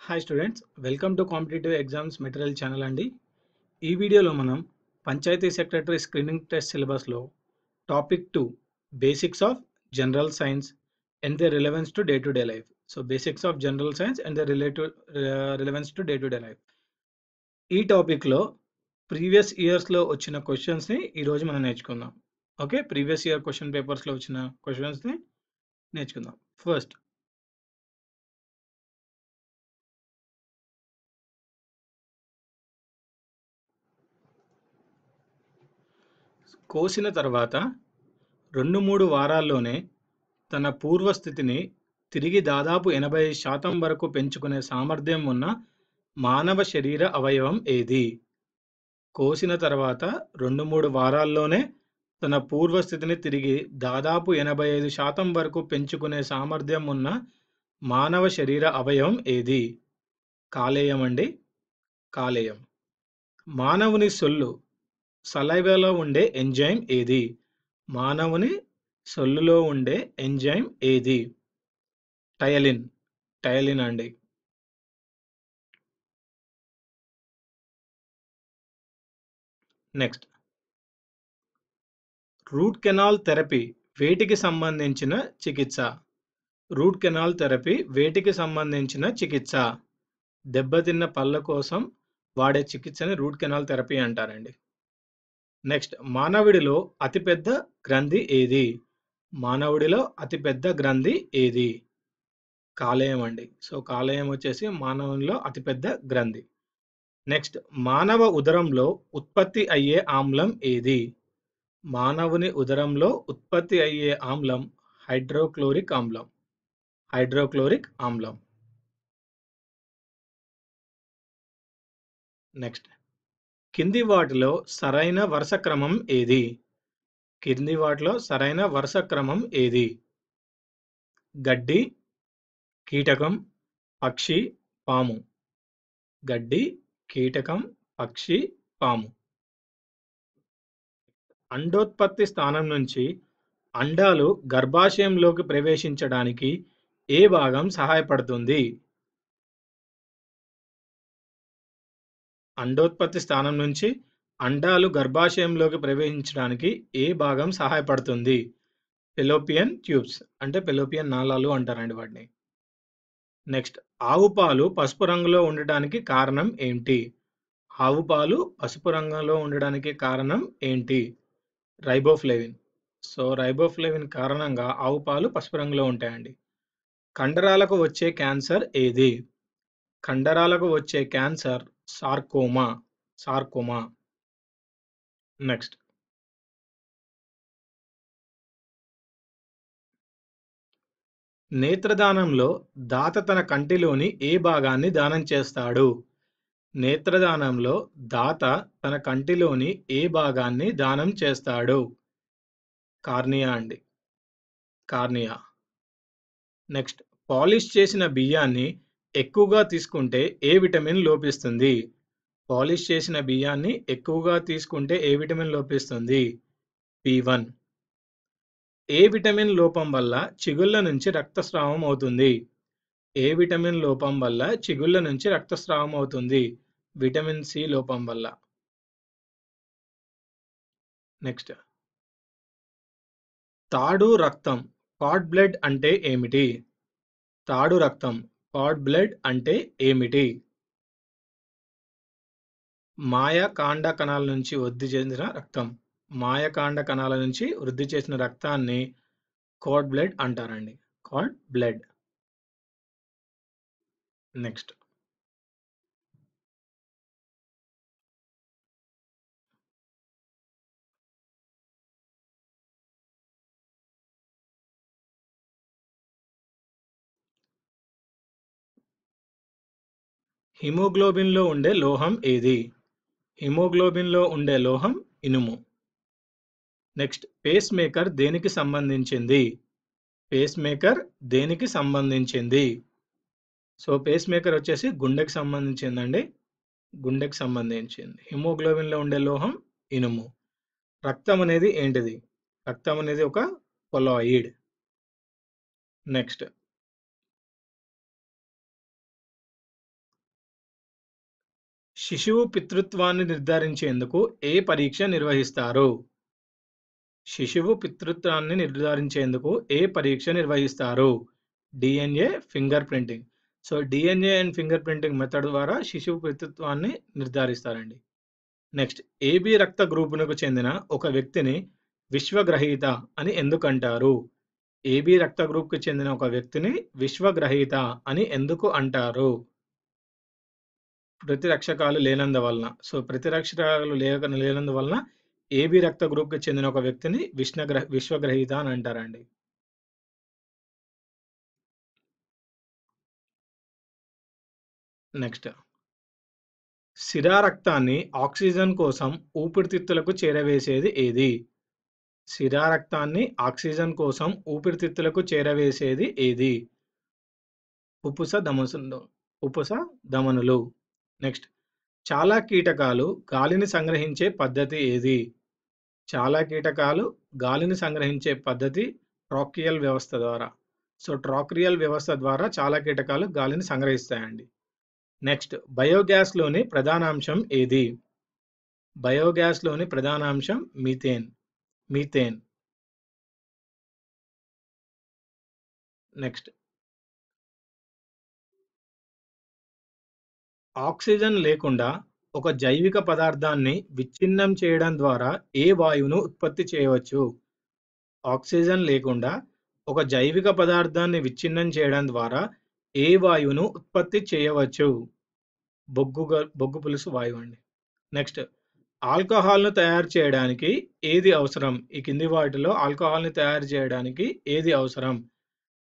Hi students, welcome to competitive exams material channel అండి. ఈ వీడియోలో మనం పంచాయతీ సెక్రటరీ స్క్రీనింగ్ టెస్ట్ సిలబస్లో topic 2 basics of general science and the relevance to day to day life. So basics of general science and the relevance to day life. ఈ టాపిక్లో previous ఇయర్స్లో వచ్చిన క్వశ్చన్స్ని ఈరోజు మనం నేర్చుకుందాం. ఓకే, ప్రీవియస్ ఇయర్ క్వశ్చన్ పేపర్స్లో వచ్చిన క్వశ్చన్స్ని నేర్చుకుందాం. ఫస్ట్, కోసిన తర్వాత 2-3 వారాల్లోనే తన పూర్వస్థితిని తిరిగి దాదాపు 80% వరకు పెంచుకునే సామర్థ్యం ఉన్న మానవ శరీర అవయవం ఏది? కోసిన తర్వాత 2-3 వారాల్లోనే తన పూర్వస్థితిని తిరిగి దాదాపు 85% వరకు పెంచుకునే సామర్థ్యం ఉన్న మానవ శరీర అవయవం ఏది? కాలేయం అండి, కాలేయం. మానవుని సొల్లు సలైవాలో ఉండే ఎంజైమ్ ఏది? మానవుని సొల్లులో ఉండే ఎంజైమ్ ఏది? టయలిన్, టయలిన్ అండి. నెక్స్ట్, రూట్ కెనాల్ థెరపీ వేటికి సంబంధించిన చికిత్స? రూట్ కెనాల్ థెరపీ వేటికి సంబంధించిన చికిత్స? దెబ్బతిన్న పళ్ళ కోసం వాడే చికిత్సని రూట్ కెనాల్ థెరపీ అంటారండి. నెక్స్ట్, మానవుడిలో అతిపెద్ద గ్రంథి ఏది? మానవుడిలో అతిపెద్ద గ్రంథి ఏది? కాలేయం అండి. సో కాలేయం వచ్చేసి మానవునిలో అతిపెద్ద గ్రంథి. నెక్స్ట్, మానవ ఉదరంలో ఉత్పత్తి అయ్యే ఆమ్లం ఏది? మానవుని ఉదరంలో ఉత్పత్తి అయ్యే ఆమ్లం హైడ్రోక్లోరిక్ ఆమ్లం, హైడ్రోక్లోరిక్ ఆమ్లం. నెక్స్ట్, కింది వాటిలో సరైన వరుస క్రమం ఏది? కింది వాటిలో సరైన వరుస క్రమం ఏది? గడ్డి, కీటకం, పక్షి, పాము. గడ్డి, కీటకం, పక్షి, పాము. అండోత్పత్తి స్థానం నుంచి అండాలు గర్భాశయంలోకి ప్రవేశించడానికి ఏ భాగం సహాయపడుతుంది? అండోత్పత్తి స్థానం నుంచి అండాలు గర్భాశయంలోకి ప్రవేశించడానికి ఏ భాగం సహాయపడుతుంది? ఫెలోపియన్ ట్యూబ్స్, అంటే ఫెలోపియన్ నాళాలు అంటారండి వాటిని. నెక్స్ట్, ఆవు పాలు పసుపు రంగులో ఉండడానికి కారణం ఏంటి? ఆవు పాలు పసుపు రంగులో ఉండడానికి కారణం ఏంటి? రైబోఫ్లేవిన్. సో రైబోఫ్లేవిన్ కారణంగా ఆవు పాలు పసుపు రంగులో ఉంటాయండి. కండరాలకు వచ్చే క్యాన్సర్ ఏది? కండరాలకు వచ్చే క్యాన్సర్ సార్కోమా, సార్కోమా. నెక్స్ట్, నేత్రదానంలో దాత తన కంటిలోని ఏ భాగాన్ని దానం చేస్తాడు? నేత్రదానంలో దాత తన కంటిలోని ఏ భాగాన్ని దానం చేస్తాడు? కార్నియా అండి, కార్నియా. నెక్స్ట్, పాలిష్ చేసిన బియ్యాన్ని ఎక్కువగా తీసుకుంటే ఏ విటమిన్ లోపిస్తుంది? పాలిష్ చేసిన బియ్యాన్ని ఎక్కువగా తీసుకుంటే ఏ విటమిన్ లోపిస్తుంది? B1. ఏ విటమిన్ లోపం వల్ల చిగుళ్ళ నుంచి రక్తస్రావం అవుతుంది? ఏ విటమిన్ లోపం వల్ల చిగుళ్ళ నుంచి రక్తస్రావం అవుతుంది? విటమిన్ సి లోపం వల్ల. నెక్స్ట్, తాడు రక్తం కార్డ్ బ్లడ్ అంటే ఏమిటి? తాడు రక్తం కార్డ్ బ్లడ్ అంటే ఏమిటి? మాయకాండ కణాల నుంచి వృద్ధి చెందిన రక్తం. మాయకాండ కణాల నుంచి వృద్ధి చేసిన రక్తాన్ని కార్డ్ బ్లడ్ అంటారండి, కార్డ్ బ్లడ్. నెక్స్ట్, హిమోగ్లోబిన్లో ఉండే లోహం ఏది? హిమోగ్లోబిన్లో ఉండే లోహం ఇనుము. నెక్స్ట్, పేస్ మేకర్ దేనికి సంబంధించింది? పేస్ మేకర్ దేనికి సంబంధించింది? సో పేస్ మేకర్ వచ్చేసి గుండెకి సంబంధించిందండి, గుండెకి సంబంధించింది. హిమోగ్లోబిన్లో ఉండే లోహం ఇనుము. రక్తం అనేది ఏంటిది? రక్తం అనేది ఒక కొలాయిడ్. నెక్స్ట్, శిశువు పితృత్వాన్ని నిర్ధారించేందుకు ఏ పరీక్ష నిర్వహిస్తారు? శిశువు పితృత్వాన్ని నిర్ధారించేందుకు ఏ పరీక్ష నిర్వహిస్తారు? DNA, finger printing. So, DNA and finger printing method ద్వారా శిశువు పితృత్వాన్ని నిర్ధారిస్తారండి. నెక్స్ట్, ఏబి రక్త గ్రూపునకు చెందిన ఒక వ్యక్తిని విశ్వగ్రహీత అని ఎందుకంటారు? ఏబి రక్త గ్రూప్‌కి చెందిన ఒక వ్యక్తిని విశ్వగ్రహీత అని ఎందుకు అంటారు? ప్రతిరక్షకాలు లేనందువలన. సో, ప్రతిరక్షకాలు లేనందువలన ఏబి రక్త గ్రూప్‌కి చెందిన ఒక వ్యక్తిని విశ్వగ్రహీత అని అంటారండి. నెక్స్ట్, సిరా రక్తాన్ని ఆక్సిజన్ కోసం ఊపిరితిత్తులకు చేరవేసేది ఏది? సిరా రక్తాన్ని ఆక్సిజన్ కోసం ఊపిరితిత్తులకు చేరవేసేది ఏది? ఉపుస ధమనులు. ఉపుస ధమనులు. నెక్స్ట్, చాలా కీటకాలు గాలిని సంగ్రహించే పద్ధతి ఏది? చాలా కీటకాలు గాలిని సంగ్రహించే పద్ధతి ట్రాకియల్ వ్యవస్థ ద్వారా. సో, ట్రాకియల్ వ్యవస్థ ద్వారా చాలా కీటకాలు గాలిని సంగ్రహిస్తాయండి. నెక్స్ట్, బయోగ్యాస్‌లోని ప్రధానాంశం ఏది? బయోగ్యాస్‌లోని ప్రధానాంశం మీథేన్. మీథేన్. నెక్స్ట్, ఆక్సిజన్ లేకుండా ఒక జైవిక పదార్థాన్ని విచ్ఛిన్నం చేయడం ద్వారా ఏ వాయువును ఉత్పత్తి చేయవచ్చు? ఆక్సిజన్ లేకుండా ఒక జైవిక పదార్థాన్ని విచ్ఛిన్నం చేయడం ద్వారా ఏ వాయువును ఉత్పత్తి చేయవచ్చు? బొగ్గు పులుసు వాయువు అండి. నెక్స్ట్, ఆల్కహాల్‌ను తయారు చేయడానికి ఏది అవసరం? ఈ కింది వాటిలో ఆల్కహాల్‌ని తయారు చేయడానికి ఏది అవసరం?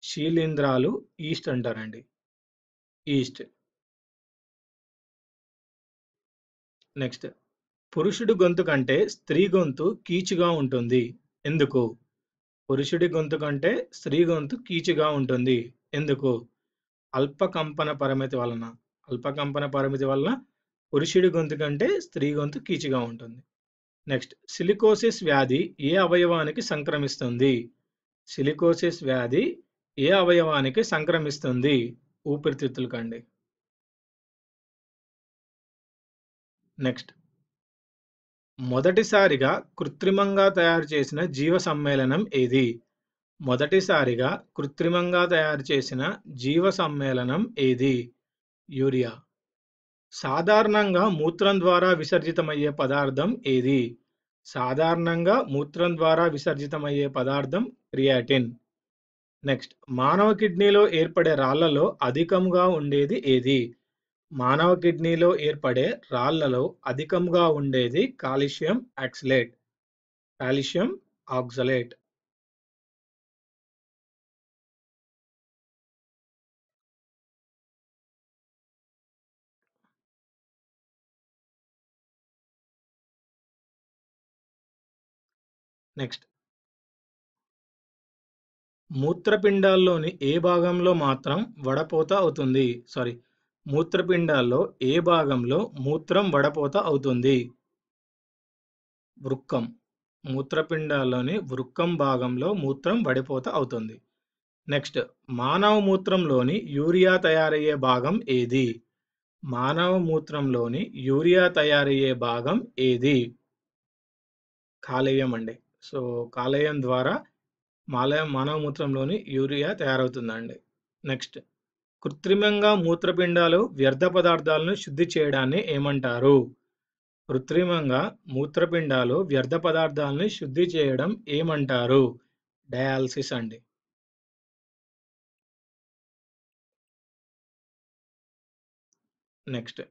శీలింధ్రాలు, ఈస్ట్ అంటారండి. ఈస్ట్. నెక్స్ట్, పురుషుడి గొంతు కంటే స్త్రీ గొంతు కీచుగా ఉంటుంది. ఎందుకు? పురుషుడి గొంతు కంటే స్త్రీ గొంతు కీచుగా ఉంటుంది. ఎందుకు? అల్పకంపన పరిమితి వలన. అల్పకంపన పరిమితి వలన పురుషుడి గొంతు కంటే స్త్రీ గొంతు కీచుగా ఉంటుంది. నెక్స్ట్, సిలికోసిస్ వ్యాధి ఏ అవయవానికి సంక్రమిస్తుంది? సిలికోసిస్ వ్యాధి ఏ అవయవానికి సంక్రమిస్తుంది? ఊపిరితిత్తులకండి. నెక్స్ట్, మొదటిసారిగా కృత్రిమంగా తయారు చేసిన జీవ సమ్మేళనం ఏది? మొదటిసారిగా కృత్రిమంగా తయారు చేసిన జీవ సమ్మేళనం ఏది? యూరియా. సాధారణంగా మూత్రం ద్వారా విసర్జితమయ్యే పదార్థం ఏది? సాధారణంగా మూత్రం ద్వారా విసర్జితమయ్యే పదార్థం క్రియాటిన్. నెక్స్ట్, మానవ కిడ్నీలో ఏర్పడే రాళ్లలో అధికంగా ఉండేది ఏది? మానవ కిడ్నీలో ఏర్పడే రాళ్లలో అధికంగా ఉండేది calcium oxalate. Calcium oxalate. Next, మూత్రపిండాల్లోని ఏ భాగంలో మాత్రం వడపోత అవుతుంది? మూత్రపిండాల్లో ఏ భాగంలో మూత్రం వడపోత అవుతుంది? వృక్కం. మూత్రపిండాల్లోని వృక్కం భాగంలో మూత్రం వడిపోత అవుతుంది. నెక్స్ట్, మానవ మూత్రంలోని యూరియా తయారయ్యే భాగం ఏది? మానవ మూత్రంలోని యూరియా తయారయ్యే భాగం ఏది? కాలేయం అండి. సో, కాలేయం ద్వారా మానవ మూత్రంలోని యూరియా తయారవుతుందండి. నెక్స్ట్, కృత్రిమంగా మూత్రపిండాలు వ్యర్థ పదార్థాలను శుద్ధి చేయడాన్ని ఏమంటారు? కృత్రిమంగా మూత్రపిండాలు వ్యర్థ పదార్థాలని శుద్ధి చేయడం ఏమంటారు? డయాలసిస్ అండి. నెక్స్ట్,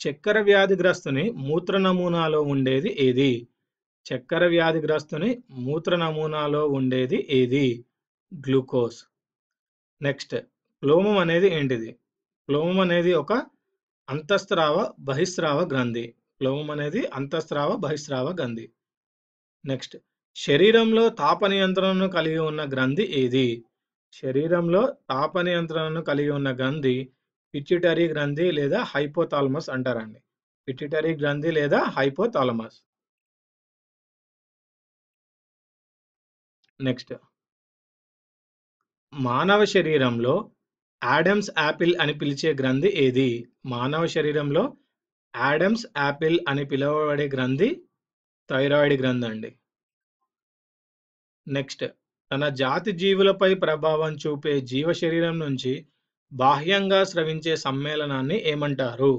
చక్కెర వ్యాధిగ్రస్తుని మూత్ర నమూనాలో ఉండేది ఏది? చక్కెర వ్యాధిగ్రస్తుని మూత్ర నమూనాలో ఉండేది ఏది? గ్లూకోజ్. నెక్స్ట్, క్లోమం అనేది ఏంటిది? క్లోమం అనేది ఒక అంతఃస్రావ బహిస్రావ గ్రంథి. క్లోమం అనేది అంతఃస్రావ బహిస్రావ గ్రంథి. నెక్స్ట్, శరీరంలో తాప నియంత్రణను కలిగి ఉన్న గ్రంథి ఏది? శరీరంలో తాప నియంత్రణను కలిగి ఉన్న గ్రంథి పిట్యూటరీ గ్రంథి లేదా హైపోథాలమస్ అంటారండి. పిట్యూటరీ గ్రంథి లేదా హైపోథాలమస్. నెక్స్ట్, మానవ శరీరంలో యాడమ్స్ యాపిల్ అని పిలిచే గ్రంథి ఏది? మానవ శరీరంలో యాడమ్స్ యాపిల్ అని పిలువబడే గ్రంథి థైరాయిడ్ గ్రంథి అండి. నెక్స్ట్, తన జాతి జీవులపై ప్రభావం చూపే జీవ శరీరం నుంచి బాహ్యంగా స్రవించే సమ్మేళనాన్ని ఏమంటారు?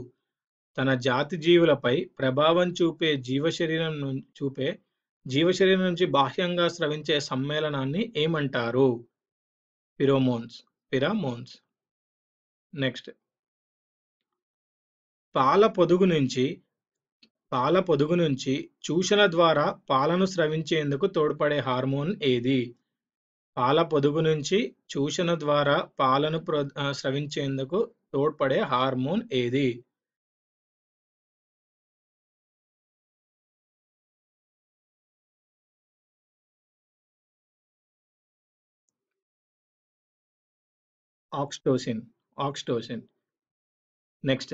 తన జాతి జీవులపై ప్రభావం చూపే జీవ శరీరం నుంచి బాహ్యంగా స్రవించే సమ్మేళనాన్ని ఏమంటారు? ఫిరోమోన్స్. ఫిరమోన్స్. నెక్స్ట్, పాల పొదుగు నుంచి చూషణ ద్వారా పాలను స్రవించేందుకు తోడ్పడే హార్మోన్ ఏది? పాల పొదుగు నుంచి చూషణ ద్వారా పాలను స్రవించేందుకు తోడ్పడే హార్మోన్ ఏది? ఆక్సిటోసిన్. ఆక్సిటోసిన్. నెక్స్ట్,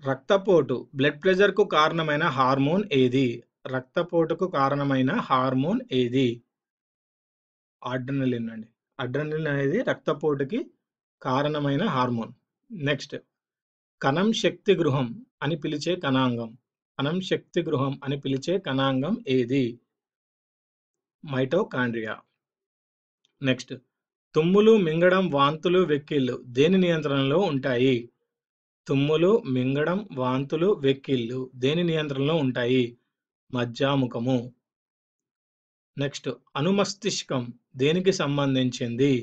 రక్తపోటు బ్లడ్ ప్రెషర్కు కారణమైన హార్మోన్ ఏది? రక్తపోటుకు కారణమైన హార్మోన్ ఏది? అడ్రినలిన్ అండి. అడ్రినలిన్ అనేది రక్తపోటుకి కారణమైన హార్మోన్. నెక్స్ట్, కణం శక్తి గృహం అని పిలిచే కణాంగం. కణం శక్తి గృహం అని పిలిచే కణాంగం ఏది? మైటోకాండ్రియా. నెక్స్ట్, తుమ్ములు, మింగడం, వాంతులు, వెక్కిళ్ళు దేని నియంత్రణలో ఉంటాయి? తుమ్ములు, మింగడం, వాంతులు, వెక్కిళ్ళు దేని నియంత్రణలో ఉంటాయి? మజ్జాముఖము. నెక్స్ట్, అనుమస్తిష్కం దేనికి సంబంధించింది?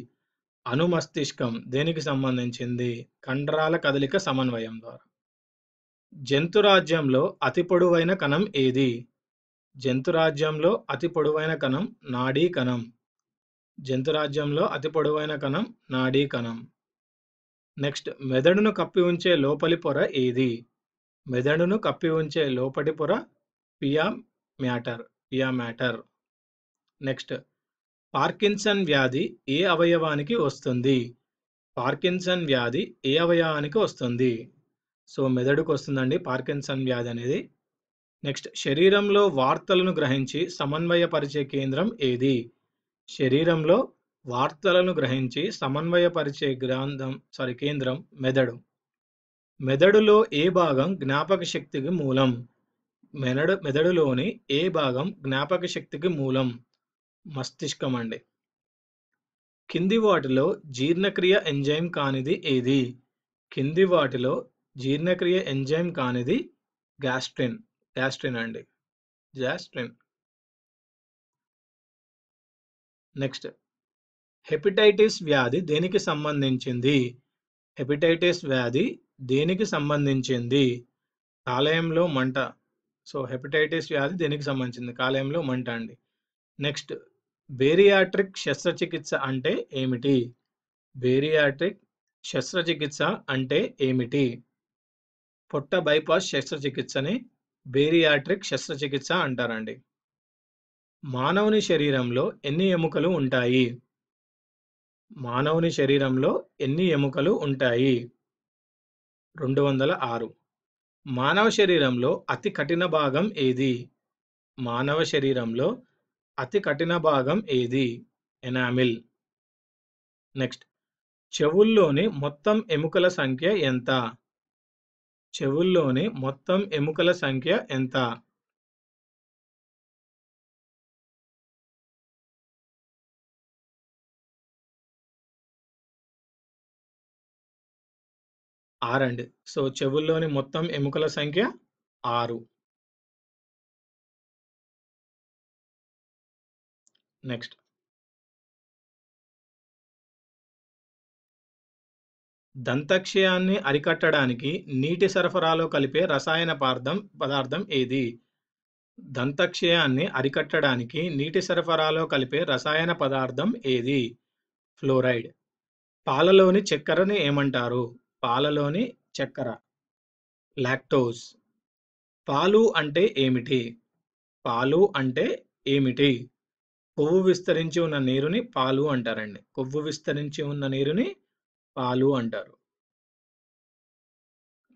అనుమస్తిష్కం దేనికి సంబంధించింది? కండరాల కదలిక సమన్వయం ద్వారా. జంతురాజ్యంలో అతి పొడవైన కణం ఏది? జంతురాజ్యంలో అతి పొడవైన కణం నాడీ కణం. జంతురాజ్యంలో అతి పొడవైన కణం నాడీ కణం. నెక్స్ట్, మెదడును కప్పి ఉంచే లోపలి పొర ఏది? మెదడును కప్పి ఉంచే లోపటి పొర పియా మ్యాటర్. నెక్స్ట్, పార్కిన్సన్ వ్యాధి ఏ అవయవానికి వస్తుంది? పార్కిన్సన్ వ్యాధి ఏ అవయవానికి వస్తుంది? సో మెదడుకు వస్తుందండి పార్కిన్సన్ వ్యాధి అనేది. నెక్స్ట్, శరీరంలో వార్తలను గ్రహించి సమన్వయపరిచే కేంద్రం ఏది? శరీరంలో వార్తలను గ్రహించి సమన్వయపరిచే కేంద్రం మెదడు. మెదడులో ఏ భాగం జ్ఞాపక శక్తికి మూలం? మెదడులోని ఏ భాగం జ్ఞాపక శక్తికి మూలం? మస్తిష్కం అండి. కింది వాటిలో జీర్ణక్రియ ఎంజైమ్ కానిది ఏది? కింది వాటిలో జీర్ణక్రియ ఎంజైమ్ కానిది గ్యాస్ట్రిన్ అండి. గ్యాస్ట్రిన్. నెక్స్ట్, హెపటైటిస్ వ్యాధి దేనికి సంబంధించింది? హెపటైటిస్ వ్యాధి దేనికి సంబంధించింది? కాలేయంలో మంట. సో హెపటైటిస్ వ్యాధి దేనికి సంబంధించింది? కాలేయంలో మంట అండి. నెక్స్ట్, బేరియాట్రిక్ శస్త్రచికిత్స అంటే ఏమిటి? బేరియాట్రిక్ శస్త్రచికిత్స అంటే ఏమిటి? పొట్ట బైపాస్ శస్త్రచికిత్సని బేరియాట్రిక్ శస్త్రచికిత్స అంటారండి. మానవుని శరీరంలో ఎన్ని ఎముకలు ఉంటాయి? మానవుని శరీరంలో ఎన్ని ఎముకలు ఉంటాయి? 206. మానవ శరీరంలో అతి కఠిన భాగం ఏది? మానవ శరీరంలో అతి కఠిన భాగం ఏది? ఎనామిల్. నెక్స్ట్, చెవుల్లోని మొత్తం ఎముకల సంఖ్య ఎంత? చెవుల్లోని మొత్తం ఎముకల సంఖ్య ఎంత? 6 అండి. సో చెవుల్లోని మొత్తం ఎముకల సంఖ్య 6. నెక్స్ట్, దంతక్షయాన్ని అరికట్టడానికి నీటి సరఫరాలో కలిపే రసాయన పదార్థం ఏది? దంతక్షయాన్ని అరికట్టడానికి నీటి సరఫరాలో కలిపే రసాయన పదార్థం ఏది? ఫ్లోరైడ్. పాలలోని చక్కెరని ఏమంటారు? పాలలోని చక్కెర లాక్టోజ్. పాలు అంటే ఏమిటి? పాలు అంటే ఏమిటి? కొవ్వు విస్తరించి ఉన్న నీరుని పాలు అంటారండి. కొవ్వు విస్తరించి ఉన్న నీరుని పాలు అంటారు.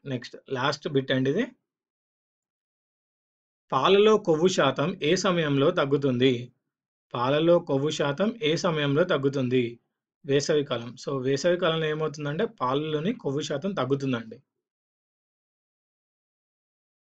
నెక్స్ట్, లాస్ట్ బిట్ అండి ఇది. పాలలో కొవ్వు శాతం ఏ సమయంలో తగ్గుతుంది? పాలలో కొవ్వు శాతం ఏ సమయంలో తగ్గుతుంది? వేసవికాలం. సో, వేసవికాలంలో ఏమవుతుందంటే పాలలోని కొవ్వు శాతం తగ్గుతుందండి.